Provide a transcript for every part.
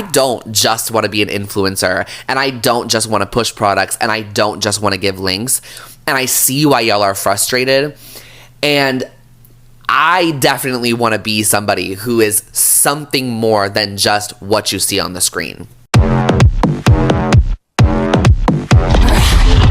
don't just want to be an influencer, and I don't just want to push products, and I don't just want to give links, and I see why y'all are frustrated, and I definitely want to be somebody who is something more than just what you see on the screen.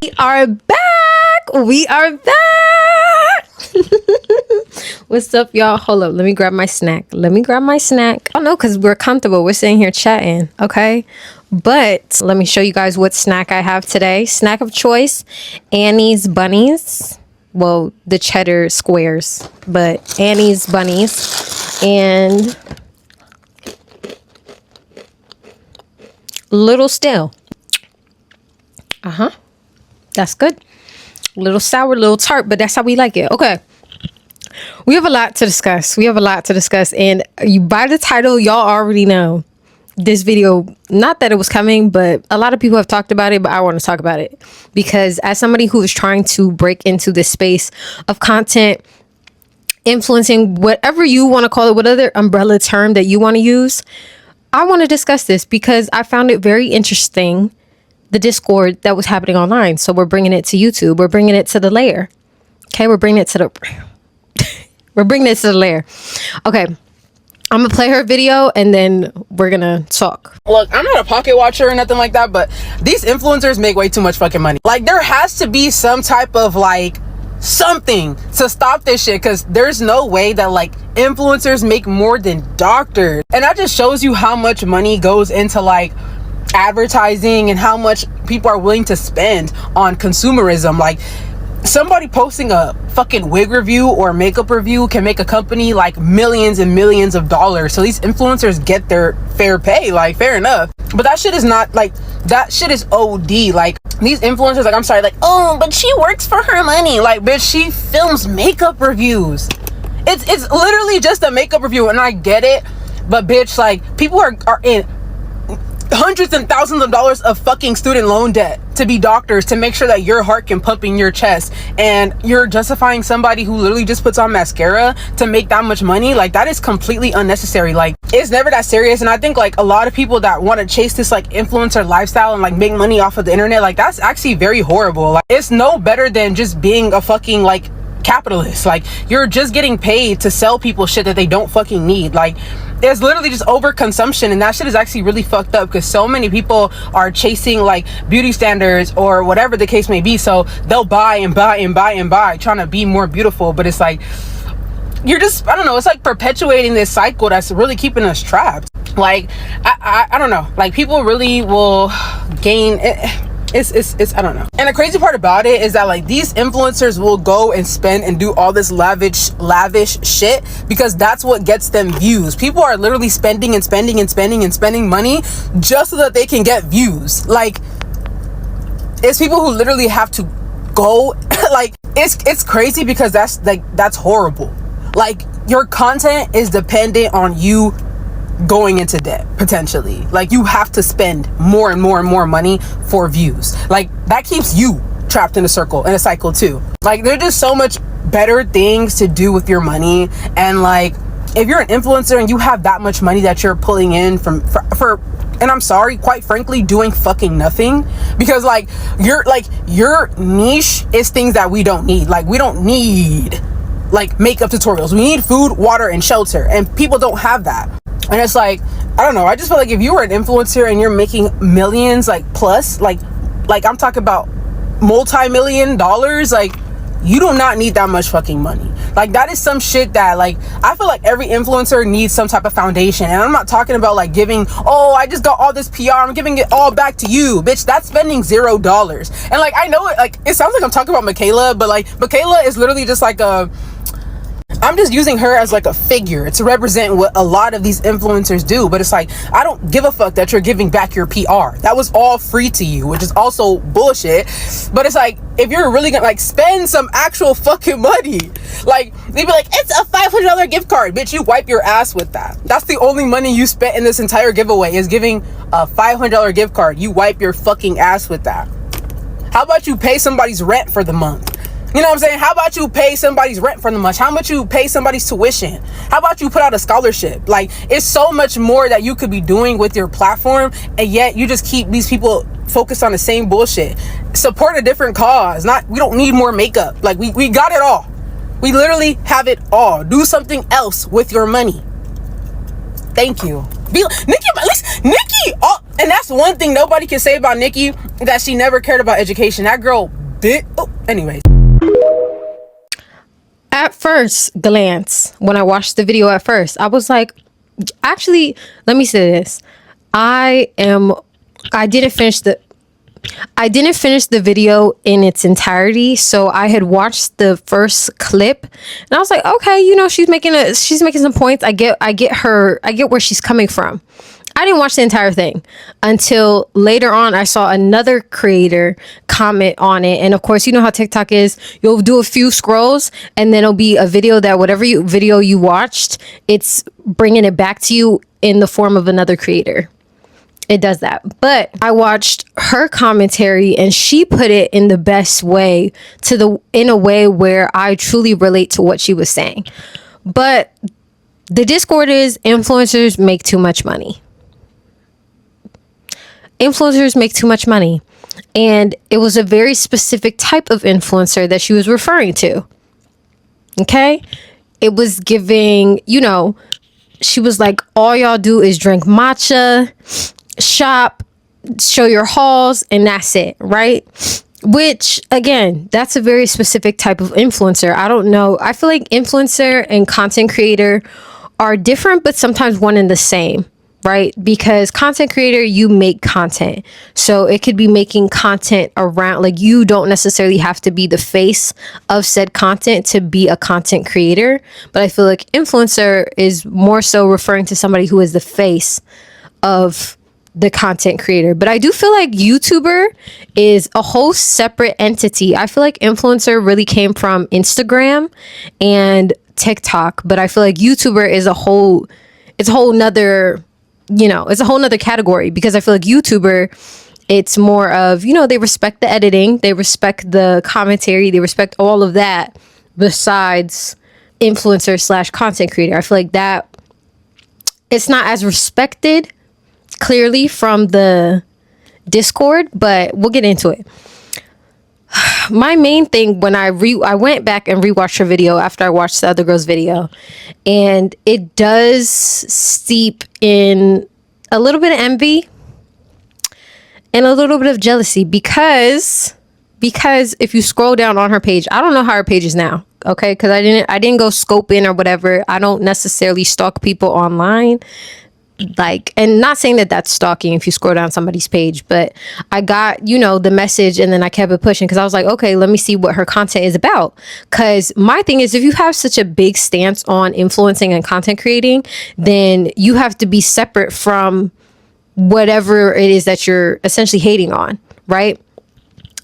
We are back. What's up, y'all? Hold up, let me grab my snack. I don't know, because we're comfortable. We're sitting here chatting, okay? But let me show you guys what snack I have today. Snack of choice, Annie's bunnies. Well, the cheddar squares, but Annie's bunnies. And little still. That's good. A little sour, a little tart, but that's how we like it. Okay. We have a lot to discuss. And by the title, y'all already know this video, not that it was coming, but a lot of people have talked about it, but I want to talk about it because as somebody who is trying to break into this space of content, influencing, whatever you want to call it, whatever umbrella term that you want to use, I want to discuss this because I found it very interesting, the discord that was happening online. So we're bringing it to YouTube. We're bringing it to the layer. Okay, we're bringing it to the layer. Okay, I'm gonna play her video and then we're gonna talk. Look, I'm not a pocket watcher or nothing like that, but these influencers make way too much fucking money. Like, there has to be some type of like something to stop this shit, because there's no way that like influencers make more than doctors. And that just shows you how much money goes into like advertising and how much people are willing to spend on consumerism. Like, somebody posting a fucking wig review or makeup review can make a company like millions and millions of dollars. So these influencers get their fair pay, like, fair enough. But that shit is not like, that shit is OD. Like, these influencers, like, I'm sorry, like, oh, but she works for her money. Like, bitch, she films makeup reviews. It's literally just a makeup review, and I get it, but bitch, like, people are in hundreds and thousands of dollars of fucking student loan debt to be doctors, to make sure that your heart can pump in your chest, and you're justifying somebody who literally just puts on mascara to make that much money. Like, that is completely unnecessary. Like, it's never that serious. And I think like a lot of people that want to chase this like influencer lifestyle and like make money off of the internet, like, that's actually very horrible. Like, it's no better than just being a fucking like capitalist. Like, you're just getting paid to sell people shit that they don't fucking need. Like, it's literally just overconsumption, and that shit is actually really fucked up, because so many people are chasing like beauty standards or whatever the case may be, so they'll buy and buy and buy and buy, trying to be more beautiful. But it's like, you're just, I don't know, it's like perpetuating this cycle that's really keeping us trapped. Like, I don't know, like, people really will gain it's I don't know. And the crazy part about it is that like these influencers will go and spend and do all this lavish shit because that's what gets them views. People are literally spending and spending and spending and spending money just so that they can get views. Like, it's people who literally have to go like, it's crazy, because that's horrible. Like, your content is dependent on you going into debt, potentially. Like, you have to spend more and more and more money for views. Like, that keeps you trapped in a cycle too. Like, there's just so much better things to do with your money. And like, if you're an influencer and you have that much money that you're pulling in for and I'm sorry, quite frankly, doing fucking nothing, because like your niche is things that we don't need. Like, we don't need like makeup tutorials. We need food, water, and shelter, and people don't have that. And it's like, I don't know, I just feel like if you were an influencer and you're making millions, like plus, like I'm talking about multi-million dollars, like, you do not need that much fucking money. Like, that is some shit that, like, I feel like every influencer needs some type of foundation. And I'm not talking about like giving, oh, I just got all this PR, I'm giving it all back to you, bitch. That's spending $0. And like, I know it, like, it sounds like I'm talking about Michaela, but like, Michaela is literally just like I'm just using her as like a figure to represent what a lot of these influencers do. But it's like, I don't give a fuck that you're giving back your PR. That was all free to you, which is also bullshit. But it's like, if you're really gonna like spend some actual fucking money, like, they'd be like, it's a $500 gift card. Bitch, you wipe your ass with that. That's the only money you spent in this entire giveaway, is giving a $500 gift card. You wipe your fucking ass with that. How about you pay somebody's rent for the month? You know what I'm saying? How about you pay somebody's rent for the month? How much you pay somebody's tuition? How about you put out a scholarship? Like, it's so much more that you could be doing with your platform, and yet you just keep these people focused on the same bullshit. Support a different cause. We don't need more makeup. Like, we got it all. We literally have it all. Do something else with your money. Thank you. Nikki, at least Nikki. Oh, and that's one thing nobody can say about Nikki, that she never cared about education. That girl bit. Oh, anyways. At first glance, when I watched the video at first, I was like, actually, let me say this. I didn't finish the video in its entirety, so I had watched the first clip and I was like, okay, you know, she's making some points. I get where she's coming from. I didn't watch the entire thing until later on. I saw another creator comment on it. And of course, you know how TikTok is. You'll do a few scrolls and then it'll be a video that whatever video you watched, it's bringing it back to you in the form of another creator. It does that. But I watched her commentary and she put it in the best way, in a way where I truly relate to what she was saying. But the discord is influencers make too much money. Influencers make too much money. And it was a very specific type of influencer that she was referring to. Okay? It was giving, you know, she was like, all y'all do is drink matcha, shop, show your hauls, and that's it, right? Which, again, that's a very specific type of influencer. I don't know. I feel like influencer and content creator are different, but sometimes one and the same. Right? Because content creator, you make content. So it could be making content around, like, you don't necessarily have to be the face of said content to be a content creator. But I feel like influencer is more so referring to somebody who is the face of the content creator. But I do feel like YouTuber is a whole separate entity. I feel like influencer really came from Instagram and TikTok. But I feel like YouTuber is a whole nother, you know, it's a whole nother category, because I feel like YouTuber, it's more of, you know, they respect the editing, they respect the commentary, they respect all of that, besides influencer / content creator. I feel like that it's not as respected clearly from the Discord, but we'll get into it. My main thing, when I went back and rewatched her video after I watched the other girl's video, and it does steep in a little bit of envy and a little bit of jealousy, because if you scroll down on her page, I don't know how her page is now, okay? Because I didn't go scope in or whatever. I don't necessarily stalk people online. Like, and not saying that that's stalking if you scroll down somebody's page, but I got, you know, the message, and then I kept it pushing because I was like, okay, let me see what her content is about. Because my thing is, if you have such a big stance on influencing and content creating, then you have to be separate from whatever it is that you're essentially hating on, right?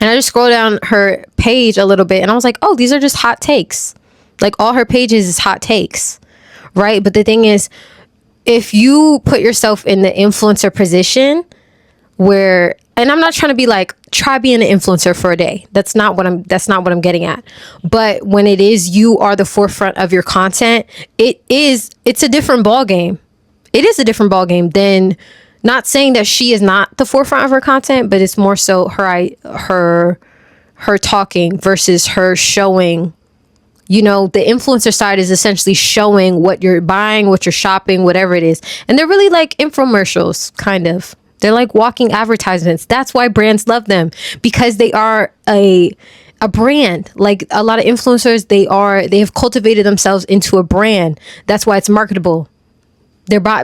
And I just scrolled down her page a little bit and I was like, oh, these are just hot takes. Like, all her pages is hot takes, right? But the thing is, if you put yourself in the influencer position where, and I'm not trying to be like, try being an influencer for a day. That's not what I'm getting at. But when it is, you are the forefront of your content, it's a different ball game. It is a different ball game than, not saying that she is not the forefront of her content, but it's more so her talking versus her showing. You know, the influencer side is essentially showing what you're buying, what you're shopping, whatever it is. And they're really like infomercials, kind of. They're like walking advertisements. That's why brands love them, because they are a brand. Like, a lot of influencers, they have cultivated themselves into a brand. That's why it's marketable.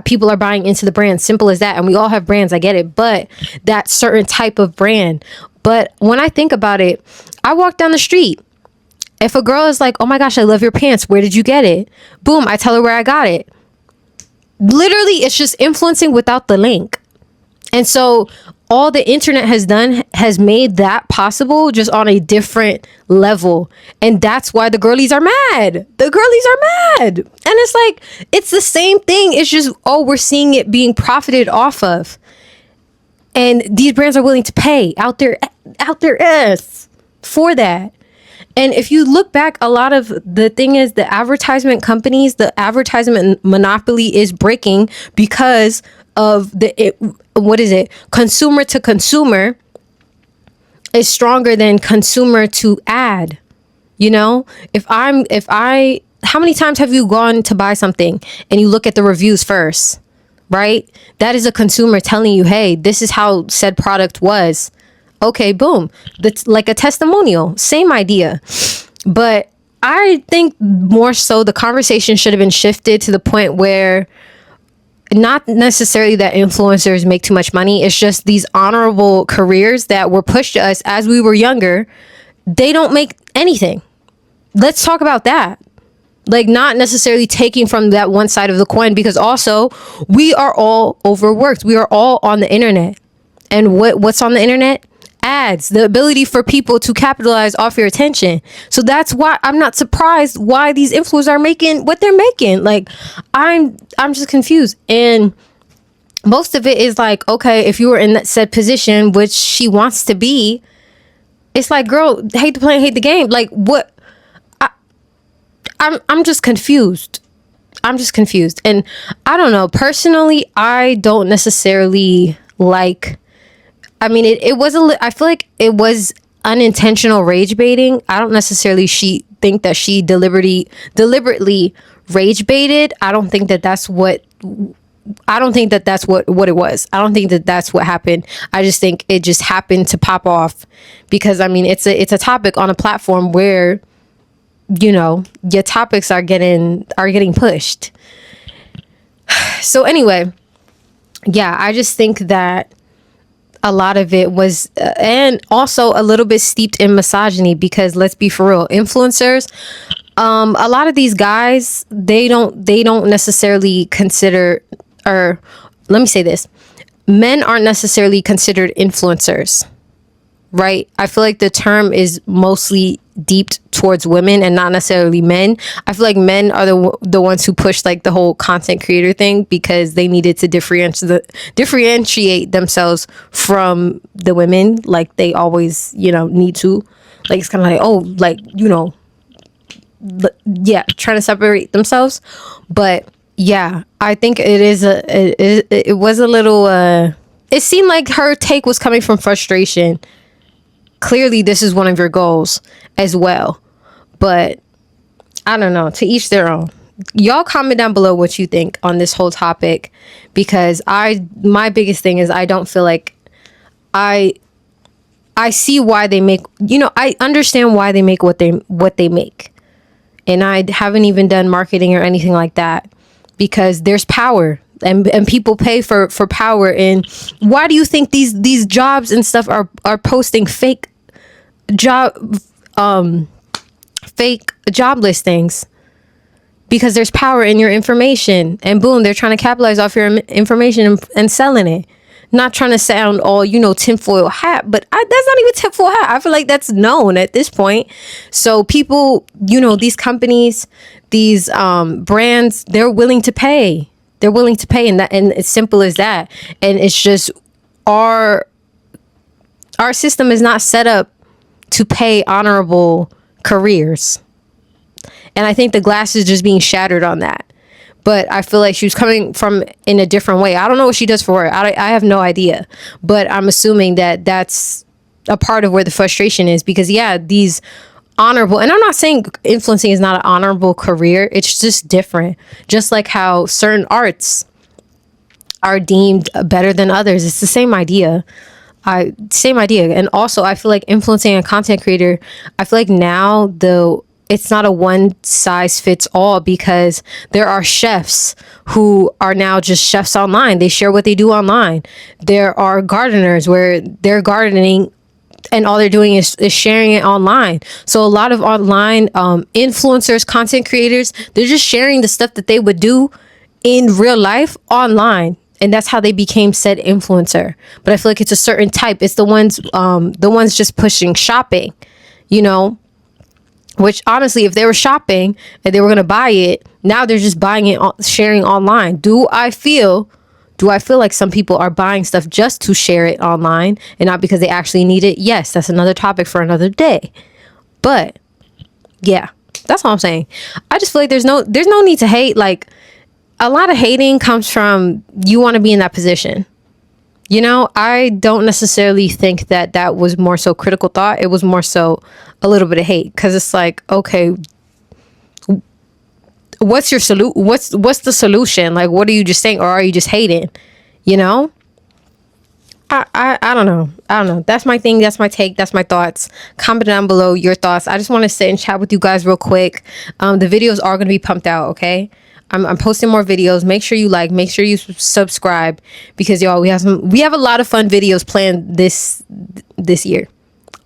People are buying into the brand. Simple as that. And we all have brands. I get it. But that certain type of brand. But when I think about it, I walk down the street. If a girl is like, oh my gosh, I love your pants, where did you get it? Boom, I tell her where I got it. Literally, it's just influencing without the link. And so all the internet has done has made that possible, just on a different level. And that's why the girlies are mad. The girlies are mad. And it's like, it's the same thing. It's just, oh, we're seeing it being profited off of. And these brands are willing to pay out their ass for that. And if you look back, a lot of the thing is the advertisement companies, the advertisement monopoly is breaking because of what is it? Consumer to consumer is stronger than consumer to ad. You know, how many times have you gone to buy something and you look at the reviews first, right? That is a consumer telling you, hey, this is how said product was. Okay, boom. That's like a testimonial. Same idea. But I think more so the conversation should have been shifted to the point where not necessarily that influencers make too much money. It's just these honorable careers that were pushed to us as we were younger. They don't make anything. Let's talk about that. Like, not necessarily taking from that one side of the coin, because also we are all overworked. We are all on the internet. And what's on the internet? Ads, the ability for people to capitalize off your attention. So that's why I'm not surprised why these influencers are making what they're making. Like, I'm just confused. And most of it is like, okay, if you were in that said position, which she wants to be, it's like, girl, hate the play, hate the game. Like, what? I'm just confused. I'm just confused. And I don't know. Personally, I don't necessarily like. I mean, it was I feel like it was unintentional rage baiting. I don't necessarily think that she deliberately rage baited. I don't think that that's what it was. I don't think that that's what happened. I just think it just happened to pop off because, I mean, it's a topic on a platform where, you know, your topics are getting pushed. So anyway, yeah, I just think that a lot of it was, and also a little bit steeped in misogyny, because let's be for real, influencers, a lot of these guys, they don't necessarily consider, or let me say this, men aren't necessarily considered influencers, right? I feel like the term is mostly deeped towards women and not necessarily men. I feel like men are the ones who pushed like the whole content creator thing because they needed to differentiate themselves from the women, like they always, you know, need to. Like, it's kind of like, oh, like, you know, yeah, trying to separate themselves. But yeah, I think it was a little it seemed like her take was coming from frustration. Clearly this is one of your goals as well, but I don't know, to each their own. Y'all comment down below what you think on this whole topic, because my biggest thing is I don't feel like I see why they make, you know, I understand why they make what they make. And I haven't even done marketing or anything like that, because there's power and people pay for power. And why do you think these jobs and stuff are posting fake job listings? Because there's power in your information, and boom, they're trying to capitalize off your information and selling it. Not trying to sound all, you know, tinfoil hat, but that's not even tinfoil hat. I feel like that's known at this point. So people, you know, these companies, these brands, they're willing to pay. They're willing to pay, and it's simple as that. And it's just our system is not set up to pay honorable careers. And I think the glass is just being shattered on that. But I feel like she was coming from in a different way. I don't know what she does for work. I have no idea. But I'm assuming that that's a part of where the frustration is. Because, yeah, these honorable, and I'm not saying influencing is not an honorable career. It's just different. Just like how certain arts are deemed better than others. It's the same idea. And also, I feel like influencing a content creator, I feel like now it's not a one size fits all, because there are chefs who are now just chefs online. They share what they do online. There are gardeners where they're gardening and all they're doing is sharing it online. So a lot of online influencers, content creators, they're just sharing the stuff that they would do in real life online. And that's how they became said influencer. But I feel like it's a certain type. It's the ones just pushing shopping, you know. Which honestly, if they were shopping and they were going to buy it, now they're just buying it, sharing online. Do I feel like some people are buying stuff just to share it online and not because they actually need it? Yes, that's another topic for another day. But Yeah, that's all I'm saying. I just feel like there's no need to hate. Like, a lot of hating comes from you want to be in that position. You know, I don't necessarily think that was more so critical thought. It was more so a little bit of hate, because it's like, okay, what's your what's the solution? Like, what are you just saying, or are you just hating? You know, I don't know. I don't know. That's my thing. That's my take. That's my thoughts. Comment down below your thoughts. I just want to sit and chat with you guys real quick. The videos are going to be pumped out. Okay. I'm posting more videos. Make sure you like, make sure you subscribe, because y'all, we have a lot of fun videos planned this year.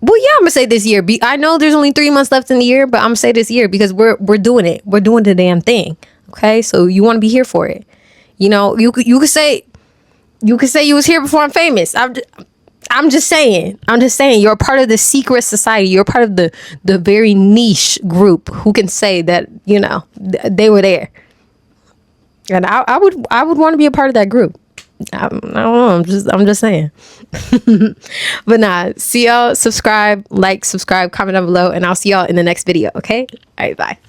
Well, yeah, I'm gonna say this year. I know there's only 3 months left in the year, but I'm gonna say this year, because we're doing it. We're doing the damn thing. Okay, so you want to be here for it. You know, you could say you was here before I'm famous. I'm just saying. You're a part of the secret society. You're a part of the very niche group who can say that, you know, they were there. And I would want to be a part of that group. I don't know. I'm just saying. But nah, see y'all. Subscribe, comment down below, and I'll see y'all in the next video. Okay. All right. Bye.